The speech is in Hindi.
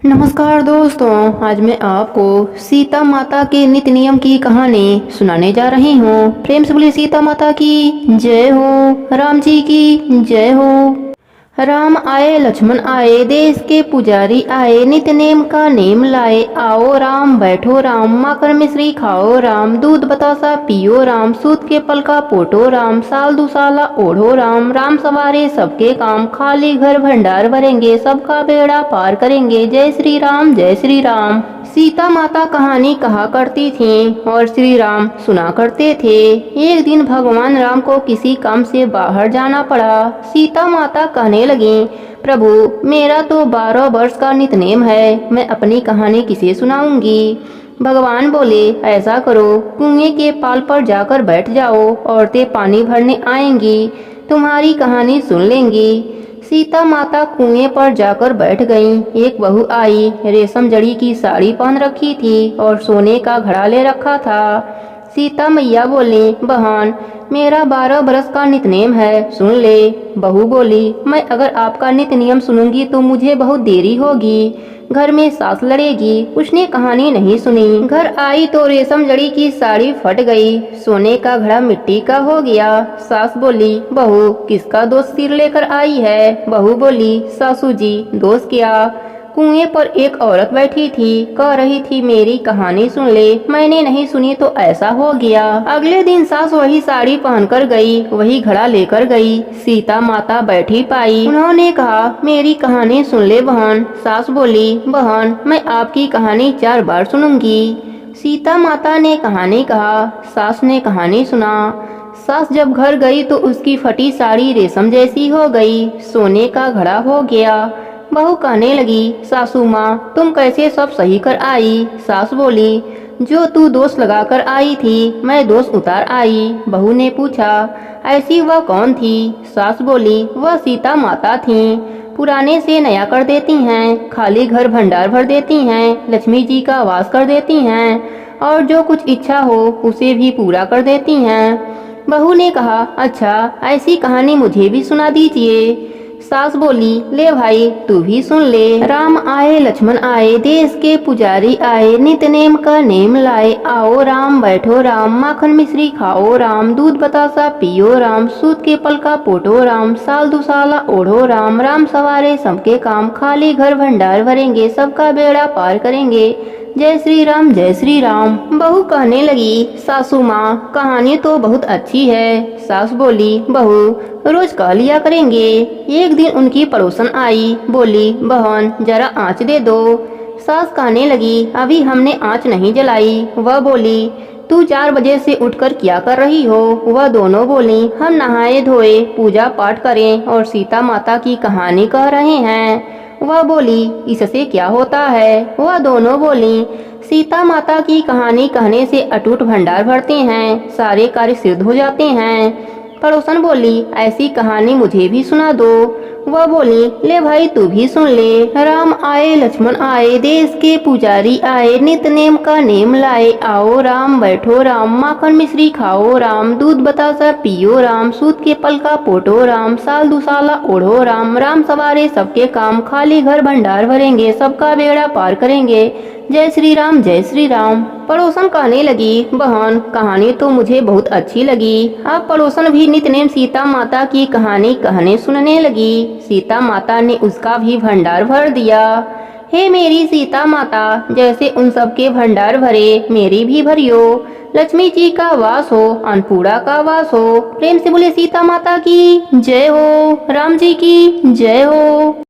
नमस्कार दोस्तों, आज मैं आपको सीता माता के नित्य नियम की कहानी सुनाने जा रही हूँ। प्रेम से बोलिए सीता माता की जय हो, राम जी की जय हो। राम आए लक्ष्मण आए, देश के पुजारी आए, नित्य नेम का नेम लाए। आओ राम बैठो राम, माखन मिश्री खाओ राम, दूध बतासा पियो राम, सूत के पल का पोटो राम, साल दुसाला ओढ़ो राम। राम सवारे सबके काम, खाली घर भंडार भरेंगे, सबका बेड़ा पार करेंगे। जय श्री राम जय श्री राम। सीता माता कहानी कहा करती थीं और श्री राम सुना करते थे। एक दिन भगवान राम को किसी काम से बाहर जाना पड़ा। सीता माता कहने लगी, प्रभु मेरा तो 12 वर्ष का नितनेम है, मैं अपनी कहानी किसे सुनाऊंगी। भगवान बोले, ऐसा करो, कुएं के पाल पर जाकर बैठ जाओ, औरतें पानी भरने आएंगी, तुम्हारी कहानी सुन लेंगी। सीता माता कुएं पर जाकर बैठ गईं। एक बहू आई, रेशम जड़ी की साड़ी पहन रखी थी और सोने का घड़ा ले रखा था। सीता मैया बोली, बहन मेरा 12 बरस का नितनेम है, सुन ले। बहू बोली, मैं अगर आपका नित नियम सुनूंगी तो मुझे बहुत देरी होगी, घर में सास लड़ेगी। उसने कहानी नहीं सुनी। घर आई तो रेशम जड़ी की साड़ी फट गई, सोने का घड़ा मिट्टी का हो गया। सास बोली, बहू किसका दोष सिर लेकर आई है। बहू बोली, सासू जी दोष क्या। कुएं पर एक औरत बैठी थी, कह रही थी मेरी कहानी सुन ले, मैंने नहीं सुनी तो ऐसा हो गया। अगले दिन सास वही साड़ी पहनकर गई, वही घड़ा लेकर गई। सीता माता बैठी पाई, उन्होंने कहा मेरी कहानी सुन ले बहन। सास बोली, बहन मैं आपकी कहानी 4 बार सुनूंगी। सीता माता ने कहानी कहा, सास ने कहानी सुना। सास जब घर गई तो उसकी फटी साड़ी रेशम जैसी हो गई, सोने का घड़ा हो गया। बहू कहने लगी, सासू माँ तुम कैसे सब सही कर आई। सास बोली, जो तू दोष लगाकर आई थी मैं दोष उतार आई। बहू ने पूछा, ऐसी वह कौन थी। सास बोली, वह सीता माता थी, पुराने से नया कर देती हैं, खाली घर भंडार भर देती हैं, लक्ष्मी जी का वास कर देती हैं और जो कुछ इच्छा हो उसे भी पूरा कर देती हैं। बहू ने कहा, अच्छा ऐसी कहानी मुझे भी सुना दीजिए। सास बोली, ले भाई तू भी सुन ले। राम आए लक्ष्मण आए, देश के पुजारी आए, नित नेम का नेम लाए। आओ राम बैठो राम, माखन मिश्री खाओ राम, दूध बतासा पियो राम, सूत के पल का पोटो राम, साल दुसाला ओढ़ो राम। राम सवारे सबके काम, खाली घर भंडार भरेंगे, सबका बेड़ा पार करेंगे। जय श्री राम जय श्री राम। बहू कहने लगी, सासू माँ कहानी तो बहुत अच्छी है। सास बोली, बहू रोज कह लिया करेंगे। एक दिन उनकी पड़ोसन आई, बोली, बहन जरा आँच दे दो। सास कहने लगी, अभी हमने आँच नहीं जलाई। वह बोली, तू 4 बजे से उठकर क्या कर रही हो। वह दोनों बोली, हम नहाए धोए पूजा पाठ करें और सीता माता की कहानी कह रहे हैं। वह बोली, इससे क्या होता है। वह दोनों बोली, सीता माता की कहानी कहने से अटूट भंडार भरते हैं, सारे कार्य सिद्ध हो जाते हैं। पड़ोसन बोली, ऐसी कहानी मुझे भी सुना दो। वह बोली, ले भाई तू भी सुन ले। राम आए लक्ष्मण आए, देश के पुजारी आए, नित नेम का नेम लाए। आओ राम बैठो राम, माखन मिश्री खाओ राम, दूध बतासा पियो राम, सूत के पल का पोटो राम, साल दुसाला ओढ़ो राम। राम सवारे सबके काम, खाली घर भंडार भरेंगे, सबका बेड़ा पार करेंगे। जय श्री राम जय श्री राम। पड़ोसन कहने लगी, बहन कहानी तो मुझे बहुत अच्छी लगी। अब पड़ोसन भी नित्य सीता माता की कहानी कहने सुनने लगी। सीता माता ने उसका भी भंडार भर दिया। हे मेरी सीता माता, जैसे उन सबके भंडार भरे मेरी भी भरियो। लक्ष्मी जी का वास हो, अन्नपूर्णा का वास हो। प्रेम से बोले सीता माता की जय हो, राम जी की जय हो।